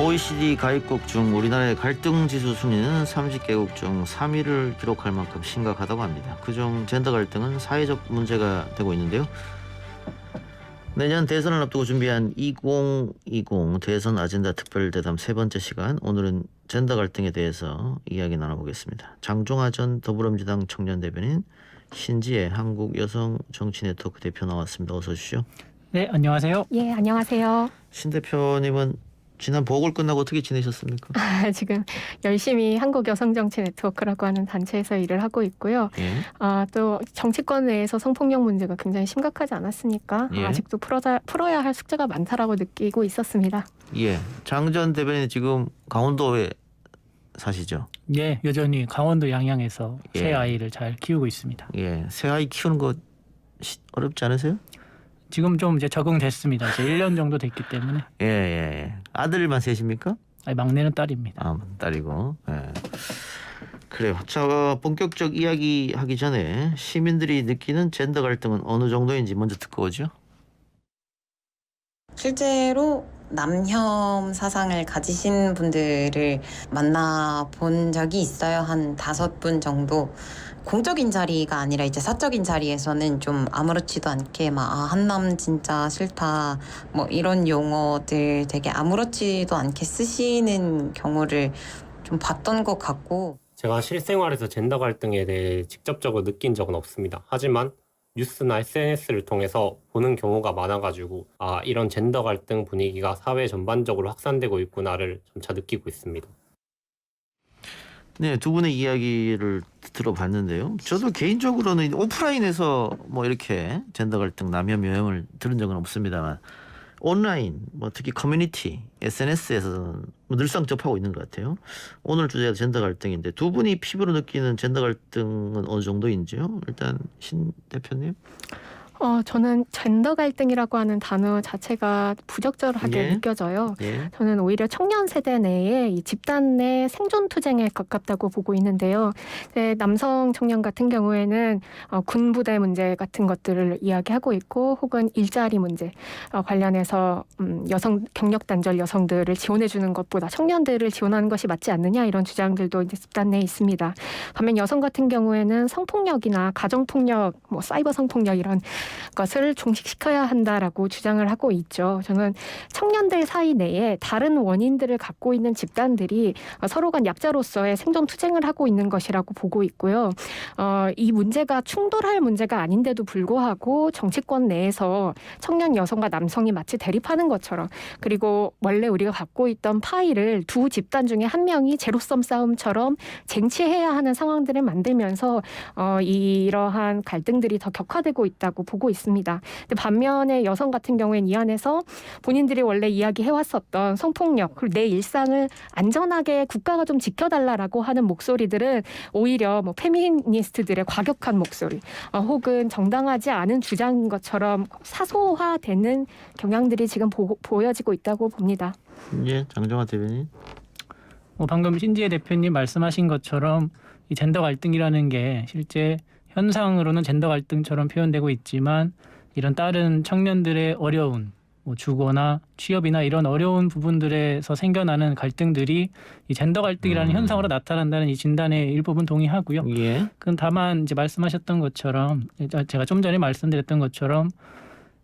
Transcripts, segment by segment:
OECD 가입국 중 우리나라의 갈등 지수 순위는 30개국 중 3위를 기록할 만큼 심각하다고 합니다. 그중 젠더 갈등은 사회적 문제가 되고 있는데요. 내년 대선을 앞두고 준비한 2020 대선 아젠다 특별대담 세 번째 시간, 오늘은 젠더 갈등에 대해서 이야기 나눠보겠습니다. 장종화 전 더불어민주당 청년 대변인, 신지혜 한국여성정치네트워크 대표 나왔습니다. 어서 오십시오. 네, 안녕하세요. 예, 안녕하세요. 신 대표님은 지난 보궐 끝나고 어떻게 지내셨습니까? 지금 열심히 한국여성정치네트워크라고 하는 단체에서 일을 하고 있고요. 예. 또 정치권 내에서 성폭력 문제가 굉장히 심각하지 않았으니까 예. 아직도 풀어야 할 숙제가 많다라고 느끼고 있었습니다. 예. 장 전 대변인 지금 강원도에 사시죠? 네, 여전히 강원도 양양에서 예. 새 아이를 잘 키우고 있습니다. 예. 새 아이 키우는 거 어렵지 않으세요? 지금 좀 이제 적응됐습니다. 이제 1년 정도 됐기 때문에. 예. 아들만 셋입니까? 막내는 딸입니다. 아, 딸이고. 예. 그래요. 자, 본격적 이야기 하기 전에 시민들이 느끼는 젠더 갈등은 어느 정도인지 먼저 듣고 오죠. 실제로 남혐 사상을 가지신 분들을 만나본 적이 있어요. 한 5분 정도. 공적인 자리가 아니라 이제 사적인 자리에서는 좀 아무렇지도 않게 한남 진짜 싫다 뭐 이런 용어들 되게 아무렇지도 않게 쓰시는 경우를 좀 봤던 것 같고, 제가 실생활에서 젠더 갈등에 대해 직접적으로 느낀 적은 없습니다. 하지만 뉴스나 SNS를 통해서 보는 경우가 많아가지고 이런 젠더 갈등 분위기가 사회 전반적으로 확산되고 있구나를 점차 느끼고 있습니다. 네, 두 분의 이야기를 들어봤는데요. 저도 개인적으로는 오프라인에서 뭐 이렇게 젠더 갈등, 남혐, 여혐을 들은 적은 없습니다만 온라인, 뭐 특히 커뮤니티, SNS에서는 늘상 접하고 있는 것 같아요. 오늘 주제가 젠더 갈등인데 두 분이 피부로 느끼는 젠더 갈등은 어느 정도인지요? 일단 신 대표님. 저는 젠더 갈등이라고 하는 단어 자체가 부적절하게 느껴져요. 예. 저는 오히려 청년 세대 내에 이 집단 내 생존 투쟁에 가깝다고 보고 있는데요. 남성 청년 같은 경우에는 군부대 문제 같은 것들을 이야기하고 있고, 혹은 일자리 문제 관련해서 여성 경력 단절 여성들을 지원해 주는 것보다 청년들을 지원하는 것이 맞지 않느냐, 이런 주장들도 이제 집단 내에 있습니다. 반면 여성 같은 경우에는 성폭력이나 가정폭력, 뭐 사이버 성폭력 이런 것을 종식시켜야 한다라고 주장을 하고 있죠. 저는 청년들 사이 내에 다른 원인들을 갖고 있는 집단들이 서로 간 약자로서의 생존 투쟁을 하고 있는 것이라고 보고 있고요. 이 문제가 충돌할 문제가 아닌데도 불구하고 정치권 내에서 청년 여성과 남성이 마치 대립하는 것처럼, 그리고 원래 우리가 갖고 있던 파이를 두 집단 중에 한 명이 제로섬 싸움처럼 쟁취해야 하는 상황들을 만들면서 이러한 갈등들이 더 격화되고 있다고 보고 있습니다. 근데 반면에 여성 같은 경우에는 이 안에서 본인들이 원래 이야기해왔었던 성폭력, 그리고 내 일상을 안전하게 국가가 좀 지켜달라라고 하는 목소리들은 오히려 뭐 페미니스트들의 과격한 목소리, 혹은 정당하지 않은 주장인 것처럼 사소화되는 경향들이 지금 보여지고 있다고 봅니다. 예, 장종화 대변인. 방금 신지혜 대표님 말씀하신 것처럼 이 젠더 갈등이라는 게 실제 현상으로는 젠더 갈등처럼 표현되고 있지만, 이런 다른 청년들의 어려운 주거나 취업이나 이런 어려운 부분들에서 생겨나는 갈등들이 이 젠더 갈등이라는 현상으로 나타난다는 이 진단에 일부분 동의하고요. 예. 그건 다만 이제 말씀하셨던 것처럼, 제가 좀 전에 말씀드렸던 것처럼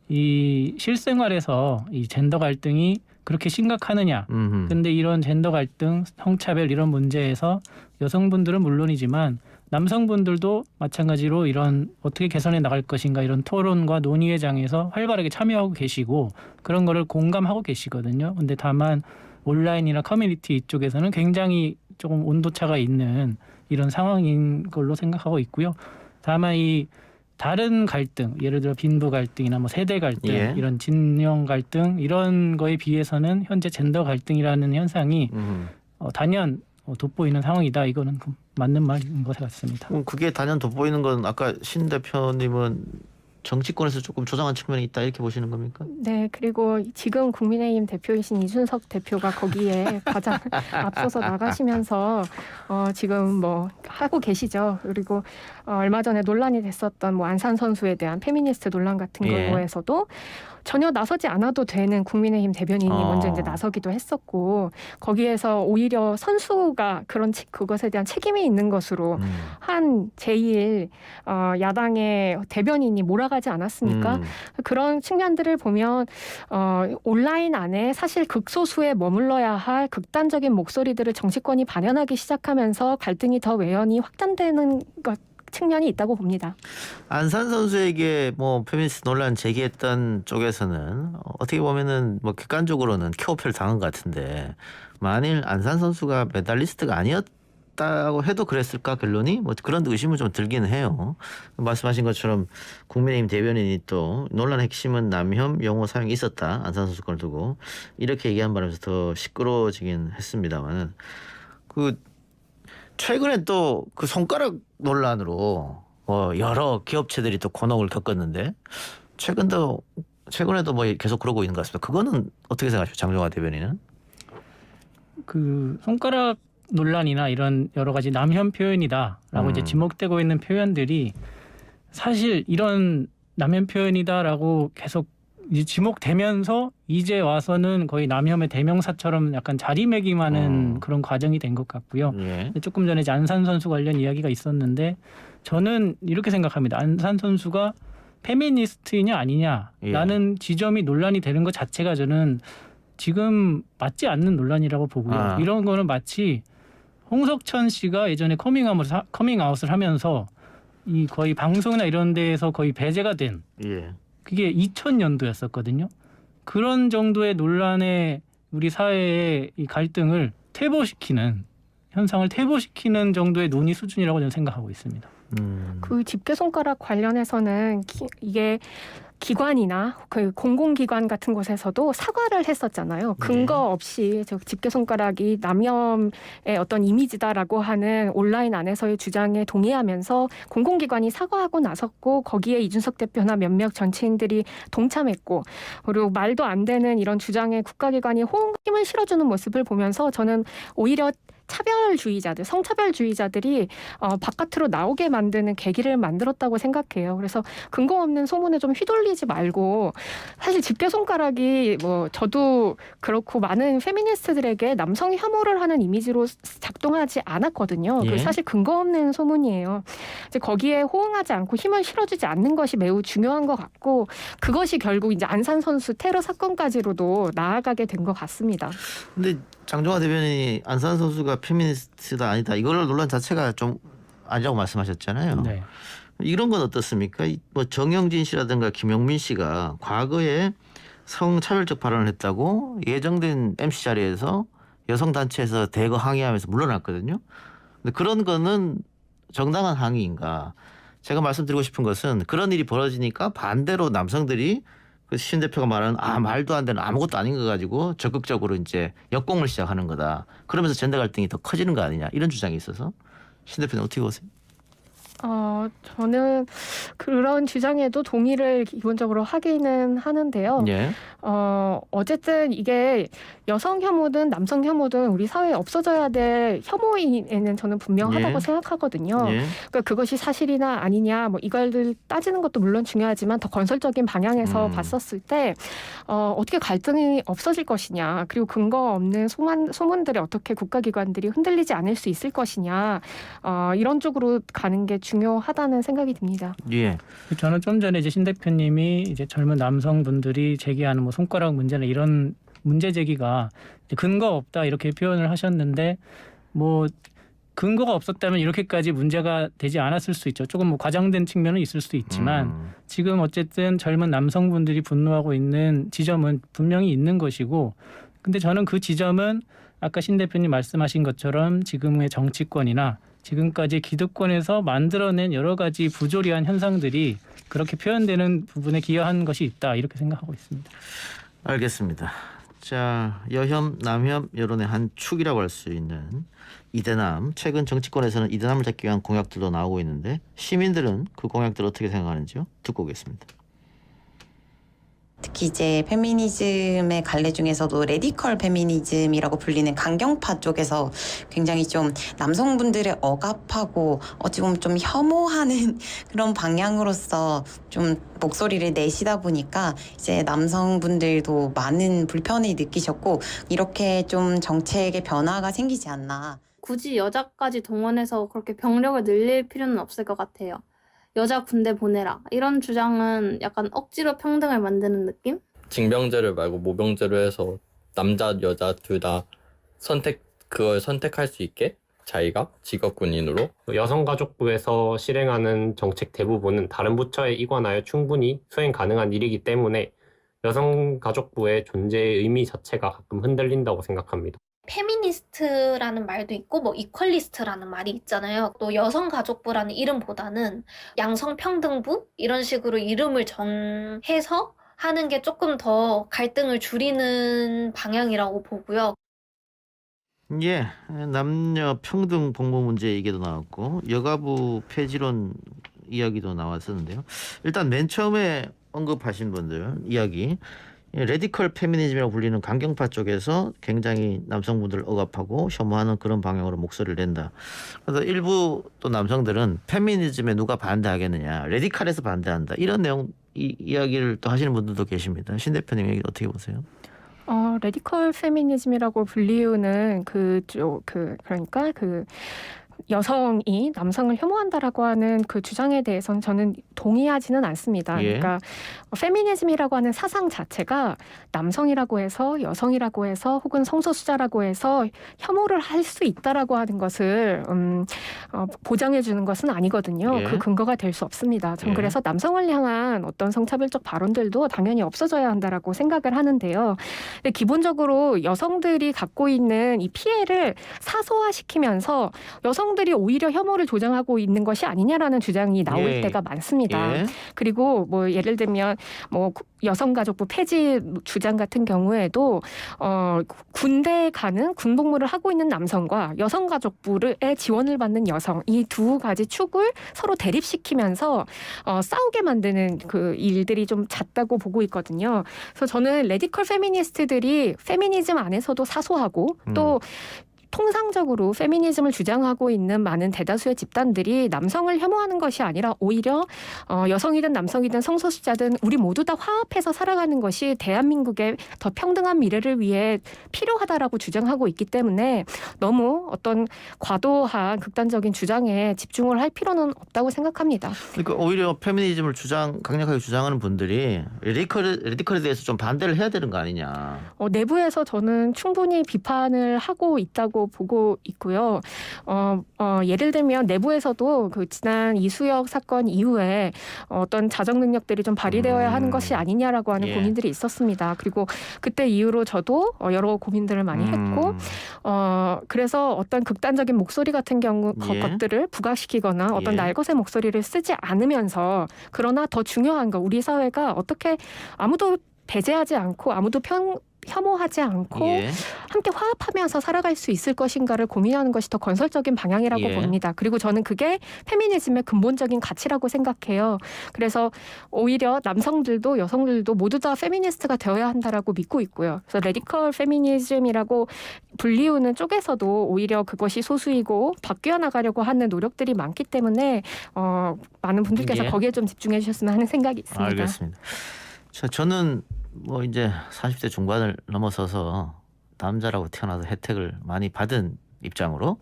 이 실생활에서 이 젠더 갈등이 그렇게 심각하느냐. 근데 이런 젠더 갈등, 성차별 이런 문제에서 여성분들은 물론이지만 남성분들도 마찬가지로 이런 어떻게 개선해 나갈 것인가, 이런 토론과 논의의 장에서 활발하게 참여하고 계시고 그런 거를 공감하고 계시거든요. 근데 다만 온라인이나 커뮤니티 이쪽에서는 굉장히 조금 온도차가 있는 이런 상황인 걸로 생각하고 있고요. 다만 이 다른 갈등, 예를 들어 빈부 갈등이나 뭐 세대 갈등, 예. 이런 진영 갈등 이런 거에 비해서는 현재 젠더 갈등이라는 현상이 단연 돋보이는 상황이다. 이거는 맞는 말인 것 같습니다. 그게 단연 돋보이는 건 아까 신 대표님은 정치권에서 조금 조장한 측면이 있다 이렇게 보시는 겁니까? 네, 그리고 지금 국민의힘 대표이신 이준석 대표가 거기에 가장 앞서서 나가시면서 지금 뭐 하고 계시죠. 그리고 얼마 전에 논란이 됐었던 뭐 안산 선수에 대한 페미니스트 논란 같은 거에서도 전혀 나서지 않아도 되는 국민의힘 대변인이 먼저 이제 나서기도 했었고 거기에서 오히려 선수가 그것에 대한 책임이 있는 것으로 한 제1 야당의 대변인이 몰아가지 않았습니까? 그런 측면들을 보면 온라인 안에 사실 극소수에 머물러야 할 극단적인 목소리들을 정치권이 반영하기 시작하면서 갈등이 더 외연히 확장되는 것 측면이 있다고 봅니다. 안산 선수에게 뭐 페미니스트 논란 제기했던 쪽에서는 어떻게 보면은 뭐 객관적으로는 켜오표를 당한 것 같은데 만일 안산 선수가 메달리스트가 아니었다고 해도 그랬을까 결론이 뭐 그런 의심은 좀 들기는 해요. 말씀하신 것처럼 국민의힘 대변인이 또 논란의 핵심은 남혐 용어 사용이 있었다 안산 선수 걸 두고 이렇게 얘기한 바람에서 더 시끄러워지긴 했습니다만 최근에 또 그 손가락 논란으로 여러 기업체들이 또 곤혹을 겪었는데 최근에도 뭐 계속 그러고 있는 것 같습니다. 그거는 어떻게 생각하세요, 장종화 대변인은? 그 손가락 논란이나 이런 여러 가지 남혐 표현이다라고 이제 지목되고 있는 표현들이 사실 이런 남혐 표현이다라고 계속 이제 지목되면서 이제 와서는 거의 남혐의 대명사처럼 약간 자리매김하는 그런 과정이 된 것 같고요. 예. 조금 전에 이제 안산 선수 관련 이야기가 있었는데 저는 이렇게 생각합니다. 안산 선수가 페미니스트이냐 아니냐라는 지점이 논란이 되는 것 자체가 저는 지금 맞지 않는 논란이라고 보고요. 이런 거는 마치 홍석천 씨가 예전에 커밍아웃을 하면서 이 거의 방송이나 이런 데에서 거의 배제가 된 그게 2000년도였었거든요. 그런 정도의 논란에 우리 사회의 이 갈등을 현상을 퇴보시키는 정도의 논의 수준이라고 저는 생각하고 있습니다. 그 집게손가락 관련해서는 이게 기관이나 그 공공기관 같은 곳에서도 사과를 했었잖아요. 근거 없이 집게손가락이 남혐의 어떤 이미지다라고 하는 온라인 안에서의 주장에 동의하면서 공공기관이 사과하고 나섰고 거기에 이준석 대표나 몇몇 정치인들이 동참했고 그리고 말도 안 되는 이런 주장에 국가기관이 힘을 실어주는 모습을 보면서 저는 오히려 차별주의자들, 성차별주의자들이 바깥으로 나오게 만드는 계기를 만들었다고 생각해요. 그래서 근거 없는 소문에 좀 휘둘리지 말고 사실 집게손가락이 뭐 저도 그렇고 많은 페미니스트들에게 남성 혐오를 하는 이미지로 작동하지 않았거든요. 예? 사실 근거 없는 소문이에요. 이제 거기에 호응하지 않고 힘을 실어주지 않는 것이 매우 중요한 것 같고 그것이 결국 이제 안산 선수 테러 사건까지로도 나아가게 된 것 같습니다. 근데 장종화 대변인이 안산 선수가 페미니스트다 아니다 이걸 논란 자체가 좀 아니라고 말씀하셨잖아요. 네. 이런 건 어떻습니까? 뭐 정영진 씨라든가 김용민 씨가 과거에 성차별적 발언을 했다고 예정된 MC 자리에서 여성 단체에서 대거 항의하면서 물러났거든요. 근데 그런 거는 정당한 항의인가? 제가 말씀드리고 싶은 것은 그런 일이 벌어지니까 반대로 남성들이 그 신 대표가 말하는 말도 안 되는 아무것도 아닌 거 가지고 적극적으로 이제 역공을 시작하는 거다. 그러면서 젠더 갈등이 더 커지는 거 아니냐 이런 주장이 있어서 신 대표는 어떻게 보세요? 저는 그런 주장에도 동의를 기본적으로 하기는 하는데요. 예. 어쨌든 이게 여성 혐오든 남성 혐오든 우리 사회에 없어져야 될 혐오에는 저는 분명하다고 생각하거든요. 그러니까 그것이 사실이나 아니냐 뭐 이걸 따지는 것도 물론 중요하지만 더 건설적인 방향에서 봤었을 때 어떻게 갈등이 없어질 것이냐 그리고 근거 없는 소문들에 어떻게 국가기관들이 흔들리지 않을 수 있을 것이냐 이런 쪽으로 가는 게 중요하다는 생각이 듭니다. 예. 저는 좀 전에 이제 신 대표님이 이제 젊은 남성분들이 제기하는 뭐 손가락 문제나 이런 문제 제기가 근거 없다 이렇게 표현을 하셨는데 뭐 근거가 없었다면 이렇게까지 문제가 되지 않았을 수 있죠. 조금 뭐 과장된 측면은 있을 수 있지만 지금 어쨌든 젊은 남성분들이 분노하고 있는 지점은 분명히 있는 것이고 근데 저는 그 지점은 아까 신 대표님 말씀하신 것처럼 지금의 정치권이나 지금까지 기득권에서 만들어낸 여러 가지 부조리한 현상들이 그렇게 표현되는 부분에 기여한 것이 있다 이렇게 생각하고 있습니다. 알겠습니다. 자, 여혐, 남혐 여론의 한 축이라고 할 수 있는 이대남. 최근 정치권에서는 이대남을 잡기 위한 공약들도 나오고 있는데 시민들은 그 공약들을 어떻게 생각하는지요? 듣고 오겠습니다. 특히 이제 페미니즘의 갈래 중에서도 레디컬 페미니즘이라고 불리는 강경파 쪽에서 굉장히 좀 남성분들을 억압하고 어찌 보면 좀 혐오하는 그런 방향으로서 좀 목소리를 내시다 보니까 이제 남성분들도 많은 불편을 느끼셨고 이렇게 좀 정책의 변화가 생기지 않나. 굳이 여자까지 동원해서 그렇게 병력을 늘릴 필요는 없을 것 같아요. 여자 군대 보내라. 이런 주장은 약간 억지로 평등을 만드는 느낌? 징병제를 말고 모병제로 해서 남자, 여자 둘 다 그걸 선택할 수 있게 자기가 직업군인으로. 여성가족부에서 실행하는 정책 대부분은 다른 부처에 이관하여 충분히 수행 가능한 일이기 때문에 여성가족부의 존재의 의미 자체가 가끔 흔들린다고 생각합니다. 페미니스트라는 말도 있고 뭐 이퀄리스트라는 말이 있잖아요. 또 여성가족부라는 이름보다는 양성평등부 이런 식으로 이름을 정해서 하는 게 조금 더 갈등을 줄이는 방향이라고 보고요. 예, 남녀 평등 복무 문제 얘기도 나왔고 여가부 폐지론 이야기도 나왔었는데요. 일단 맨 처음에 언급하신 분들 이야기, 레디컬 페미니즘이라고 불리는 강경파 쪽에서 굉장히 남성분들을 억압하고 혐오하는 그런 방향으로 목소리를 낸다. 그래서 일부 또 남성들은 페미니즘에 누가 반대하겠느냐, 레디칼에서 반대한다, 이런 내용 이야기를 또 하시는 분들도 계십니다. 신 대표님 얘기 어떻게 보세요? 레디컬 페미니즘이라고 불리우는 그러니까 여성이 남성을 혐오한다라고 하는 그 주장에 대해서는 저는 동의하지는 않습니다. 예. 그러니까 페미니즘이라고 하는 사상 자체가 남성이라고 해서 여성이라고 해서 혹은 성소수자라고 해서 혐오를 할 수 있다라고 하는 것을 보장해 주는 것은 아니거든요. 예. 그 근거가 될 수 없습니다. 전 예. 그래서 남성을 향한 어떤 성차별적 발언들도 당연히 없어져야 한다라고 생각을 하는데요. 근데 기본적으로 여성들이 갖고 있는 이 피해를 사소화시키면서 여성들이 오히려 혐오를 조장하고 있는 것이 아니냐라는 주장이 나올 예. 때가 많습니다. 예. 그리고 뭐 예를 들면 뭐 여성가족부 폐지 주장 같은 경우에도 군대에 가는 군복무를 하고 있는 남성과 여성가족부에 지원을 받는 여성, 이 두 가지 축을 서로 대립시키면서 싸우게 만드는 그 일들이 좀 잦다고 보고 있거든요. 그래서 저는 레디컬 페미니스트들이 페미니즘 안에서도 사소하고 또 통상적으로 페미니즘을 주장하고 있는 많은 대다수의 집단들이 남성을 혐오하는 것이 아니라 오히려 여성이든 남성이든 성소수자든 우리 모두 다 화합해서 살아가는 것이 대한민국의 더 평등한 미래를 위해 필요하다라고 주장하고 있기 때문에 너무 어떤 과도한 극단적인 주장에 집중을 할 필요는 없다고 생각합니다. 그러니까 오히려 페미니즘을 강력하게 주장하는 분들이 레디컬에 대해서 좀 반대를 해야 되는 거 아니냐. 내부에서 저는 충분히 비판을 하고 있다고 보고 있고요. 예를 들면 내부에서도 그 지난 이수역 사건 이후에 어떤 자정 능력들이 좀 발휘되어야 하는 것이 아니냐라고 하는 예. 고민들이 있었습니다. 그리고 그때 이후로 저도 여러 고민들을 많이 했고 그래서 어떤 극단적인 목소리 같은 경우 예. 것들을 부각시키거나 어떤 예. 날것의 목소리를 쓰지 않으면서 그러나 더 중요한 거 우리 사회가 어떻게 아무도 배제하지 않고 아무도 혐오하지 않고 예. 함께 화합하면서 살아갈 수 있을 것인가를 고민하는 것이 더 건설적인 방향이라고 예. 봅니다. 그리고 저는 그게 페미니즘의 근본적인 가치라고 생각해요. 그래서 오히려 남성들도 여성들도 모두 다 페미니스트가 되어야 한다라고 믿고 있고요. 그래서 레디컬 페미니즘이라고 불리우는 쪽에서도 오히려 그것이 소수이고 바뀌어 나가려고 하는 노력들이 많기 때문에 많은 분들께서 예. 거기에 좀 집중해 주셨으면 하는 생각이 있습니다. 알겠습니다. 저는 뭐 이제 40대 중반을 넘어서서 남자라고 태어나서 혜택을 많이 받은 입장으로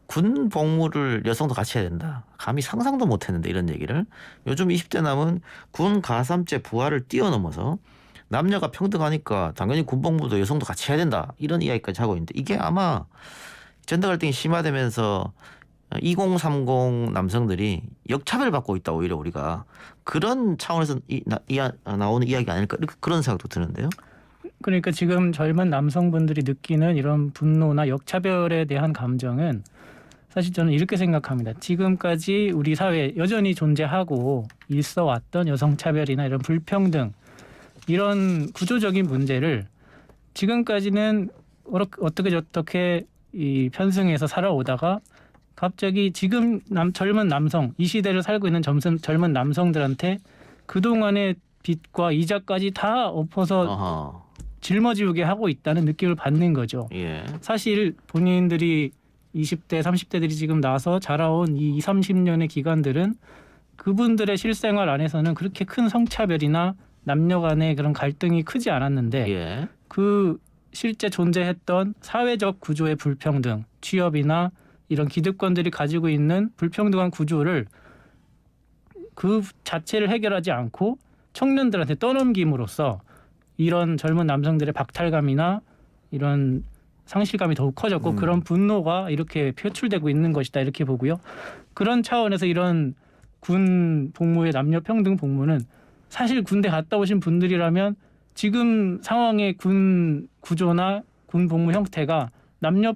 군 복무를 여성도 같이 해야 된다. 감히 상상도 못했는데 이런 얘기를 요즘 20대 남은 군 가삼제 부하를 뛰어넘어서 남녀가 평등하니까 당연히 군 복무도 여성도 같이 해야 된다. 이런 이야기까지 하고 있는데 이게 아마 젠더 갈등이 심화되면서 2030 남성들이 역차별 받고 있다. 오히려 우리가 그런 차원에서 나오는 이야기 아닐까 그런 생각도 드는데요. 그러니까 지금 젊은 남성분들이 느끼는 이런 분노나 역차별에 대한 감정은 사실 저는 이렇게 생각합니다. 지금까지 우리 사회에 여전히 존재하고 있어왔던 여성차별이나 이런 불평등 이런 구조적인 문제를 지금까지는 어떻게 이 편승해서 살아오다가 갑자기 지금 젊은 남성, 이 시대를 살고 있는 젊은 남성들한테 그동안의 빚과 이자까지 다 엎어서 어허. 짊어지게 하고 있다는 느낌을 받는 거죠. 예. 사실 본인들이 20대, 30대들이 지금 나서 자라온 이 20, 30년의 기간들은 그분들의 실생활 안에서는 그렇게 큰 성차별이나 남녀 간의 그런 갈등이 크지 않았는데 예. 그 실제 존재했던 사회적 구조의 불평등, 취업이나 이런 기득권들이 가지고 있는 불평등한 구조를 그 자체를 해결하지 않고 청년들한테 떠넘김으로써 이런 젊은 남성들의 박탈감이나 이런 상실감이 더욱 커졌고 그런 분노가 이렇게 표출되고 있는 것이다 이렇게 보고요. 그런 차원에서 이런 군 복무의 남녀 평등 복무는 사실 군대 갔다 오신 분들이라면 지금 상황의 군 구조나 군 복무 형태가 남녀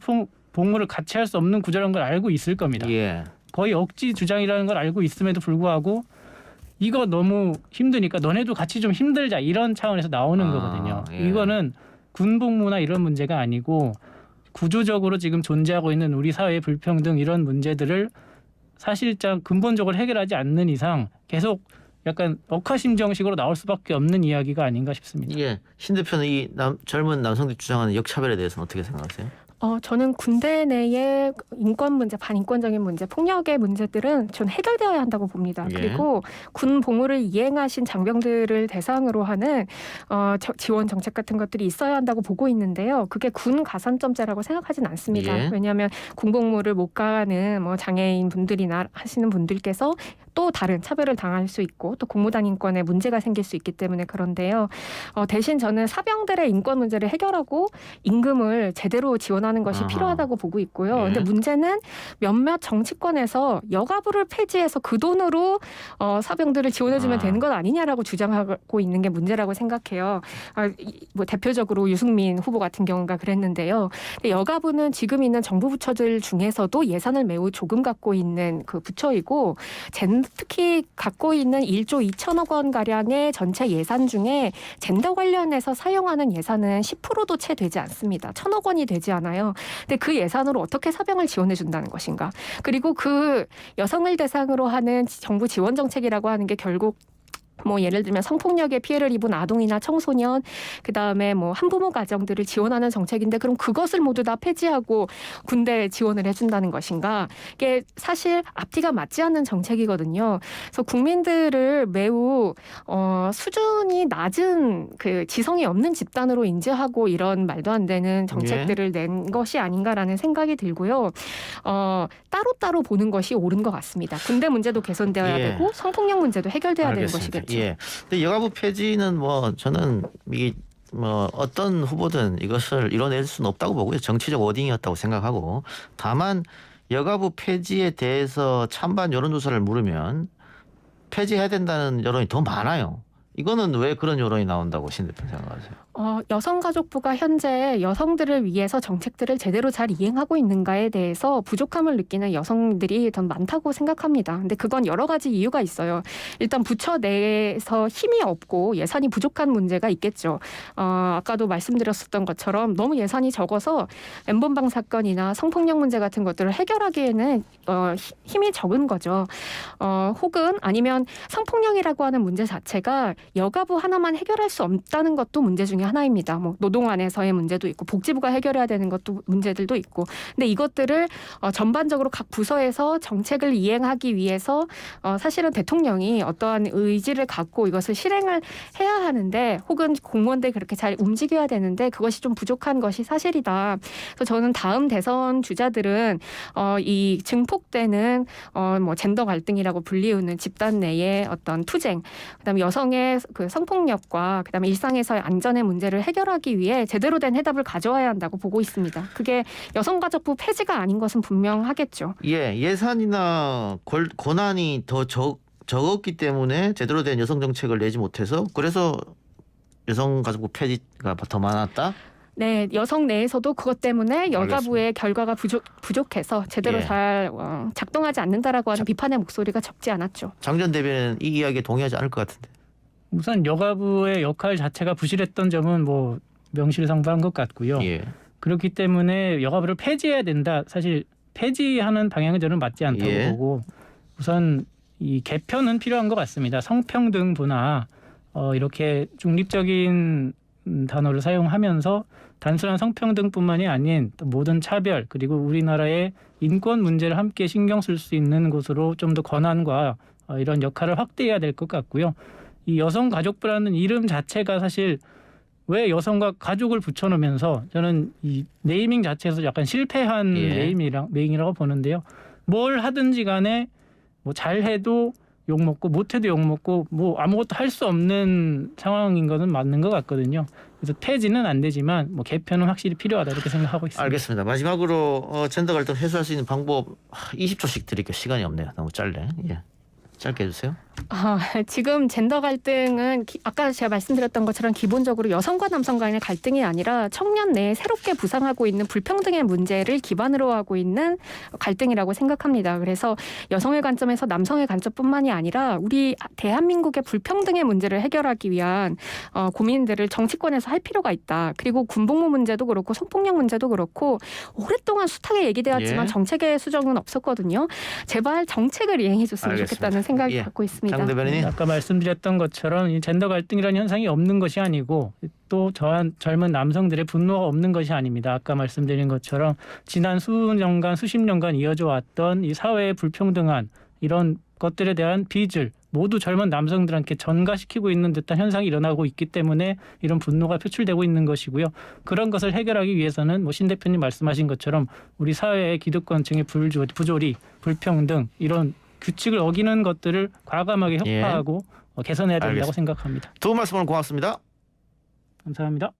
복무를 같이 할 수 없는 구조라는 걸 알고 있을 겁니다. 예. 거의 억지 주장이라는 걸 알고 있음에도 불구하고 이거 너무 힘드니까 너네도 같이 좀 힘들자 이런 차원에서 나오는 거거든요. 예. 이거는 군 복무나 이런 문제가 아니고 구조적으로 지금 존재하고 있는 우리 사회의 불평등 이런 문제들을 사실상 근본적으로 해결하지 않는 이상 계속 약간 억하심정식으로 나올 수밖에 없는 이야기가 아닌가 싶습니다. 예. 신 대표는 이 젊은 남성들이 주장하는 역차별에 대해서는 어떻게 생각하세요? 저는 군대 내의 인권 문제, 반인권적인 문제, 폭력의 문제들은 전 해결되어야 한다고 봅니다. 예. 그리고 군 복무를 이행하신 장병들을 대상으로 하는 지원 정책 같은 것들이 있어야 한다고 보고 있는데요. 그게 군 가산점제라고 생각하진 않습니다. 예. 왜냐하면 군 복무를 못 가는 뭐 장애인 분들이나 하시는 분들께서 또 다른 차별을 당할 수 있고 또 공무단 인권에 문제가 생길 수 있기 때문에 그런데요. 대신 저는 사병들의 인권 문제를 해결하고 임금을 제대로 지원하는 것이 아하. 필요하다고 보고 있고요. 예. 근데 문제는 몇몇 정치권에서 여가부를 폐지해서 그 돈으로 사병들을 지원해주면 되는 것 아니냐라고 주장하고 있는 게 문제라고 생각해요. 뭐 대표적으로 유승민 후보 같은 경우가 그랬는데요. 근데 여가부는 지금 있는 정부 부처들 중에서도 예산을 매우 조금 갖고 있는 그 부처이고 특히 갖고 있는 1조 2천억 원 가량의 전체 예산 중에 젠더 관련해서 사용하는 예산은 10%도 채 되지 않습니다. 1,000억 원이 되지 않아요. 근데 그 예산으로 어떻게 사병을 지원해 준다는 것인가? 그리고 그 여성을 대상으로 하는 정부 지원 정책이라고 하는 게 결국 뭐 예를 들면 성폭력의 피해를 입은 아동이나 청소년, 그다음에 뭐 한부모 가정들을 지원하는 정책인데 그럼 그것을 모두 다 폐지하고 군대에 지원을 해준다는 것인가? 이게 사실 앞뒤가 맞지 않는 정책이거든요. 그래서 국민들을 매우 수준이 낮은 그 지성이 없는 집단으로 인지하고 이런 말도 안 되는 정책들을 낸 것이 아닌가라는 생각이 들고요. 따로따로 보는 것이 옳은 것 같습니다. 군대 문제도 개선되어야 되고 성폭력 문제도 해결돼야 되는 것이겠죠. 예. 근데 여가부 폐지는 뭐 저는 이게 뭐 어떤 후보든 이것을 이뤄낼 수는 없다고 보고요. 정치적 워딩이었다고 생각하고 다만 여가부 폐지에 대해서 찬반 여론조사를 물으면 폐지해야 된다는 여론이 더 많아요. 이거는 왜 그런 여론이 나온다고 신 대표 생각하세요? 여성가족부가 현재 여성들을 위해서 정책들을 제대로 잘 이행하고 있는가에 대해서 부족함을 느끼는 여성들이 더 많다고 생각합니다. 근데 그건 여러 가지 이유가 있어요. 일단 부처 내에서 힘이 없고 예산이 부족한 문제가 있겠죠. 아까도 말씀드렸었던 것처럼 너무 예산이 적어서 엠번방 사건이나 성폭력 문제 같은 것들을 해결하기에는 힘이 적은 거죠. 혹은 아니면 성폭력이라고 하는 문제 자체가 여가부 하나만 해결할 수 없다는 것도 문제 중에 하나입니다. 뭐 노동 안에서의 문제도 있고 복지부가 해결해야 되는 것도 문제들도 있고. 근데 이것들을 전반적으로 각 부서에서 정책을 이행하기 위해서 사실은 대통령이 어떠한 의지를 갖고 이것을 실행을 해야 하는데 혹은 공무원들이 그렇게 잘 움직여야 되는데 그것이 좀 부족한 것이 사실이다. 그래서 저는 다음 대선 주자들은 이 증폭되는 뭐 젠더 갈등이라고 불리우는 집단 내의 어떤 투쟁, 그다음에 여성의 그 성폭력과 그다음에 일상에서의 안전의 문제를 해결하기 위해 제대로 된 해답을 가져와야 한다고 보고 있습니다. 그게 여성가족부 폐지가 아닌 것은 분명하겠죠. 예, 예산이나 권한이 더 적었기 때문에 제대로 된 여성 정책을 내지 못해서 그래서 여성가족부 폐지가 더 많았다? 네, 여성 내에서도 그것 때문에 여가부의 결과가 부족해서 제대로 잘 작동하지 않는다라고 하는 비판의 목소리가 적지 않았죠. 장전 대변인 이 이야기에 동의하지 않을 것 같은데. 우선 여가부의 역할 자체가 부실했던 점은 뭐 명실상부한 것 같고요. 예. 그렇기 때문에 여가부를 폐지해야 된다. 사실 폐지하는 방향은 저는 맞지 않다고 보고 우선 이 개편은 필요한 것 같습니다. 성평등부나 이렇게 중립적인 단어를 사용하면서 단순한 성평등뿐만이 아닌 또 모든 차별 그리고 우리나라의 인권 문제를 함께 신경 쓸 수 있는 곳으로 좀 더 권한과 이런 역할을 확대해야 될 것 같고요. 이 여성가족부라는 이름 자체가 사실 왜 여성과 가족을 붙여놓으면서 저는 이 네이밍 자체에서 약간 실패한 네이밍이라고 보는데요. 뭘 하든지 간에 뭐 잘해도 욕먹고 못해도 욕먹고 뭐 아무것도 할 수 없는 상황인 것은 맞는 것 같거든요. 그래서 폐지는 안 되지만 뭐 개편은 확실히 필요하다 이렇게 생각하고 있습니다. 알겠습니다. 마지막으로 젠더 갈등 해소할 수 있는 방법 20초씩 드릴게요. 시간이 없네요. 너무 짧네. 예. 짧게 해주세요. 지금 젠더 갈등은 아까 제가 말씀드렸던 것처럼 기본적으로 여성과 남성 간의 갈등이 아니라 청년 내에 새롭게 부상하고 있는 불평등의 문제를 기반으로 하고 있는 갈등이라고 생각합니다. 그래서 여성의 관점에서 남성의 관점뿐만이 아니라 우리 대한민국의 불평등의 문제를 해결하기 위한 고민들을 정치권에서 할 필요가 있다. 그리고 군복무 문제도 그렇고 성폭력 문제도 그렇고 오랫동안 숱하게 얘기되었지만 정책의 수정은 없었거든요. 제발 정책을 이행해 줬으면 좋겠다는 생각이 갖고 있습니다. 장 대변인님. 아까 말씀드렸던 것처럼 이 젠더 갈등이라는 현상이 없는 것이 아니고 또 저한 젊은 남성들의 분노가 없는 것이 아닙니다. 아까 말씀드린 것처럼 지난 수년간 수십 년간 이어져 왔던 이 사회의 불평등한 이런 것들에 대한 빚을 모두 젊은 남성들한테 전가시키고 있는 듯한 현상이 일어나고 있기 때문에 이런 분노가 표출되고 있는 것이고요. 그런 것을 해결하기 위해서는 뭐 신 대표님 말씀하신 것처럼 우리 사회의 기득권층의 부조리, 불평등 이런 규칙을 어기는 것들을 과감하게 혁파하고 개선해야 된다고 생각합니다. 두 분 말씀 오늘 고맙습니다. 감사합니다.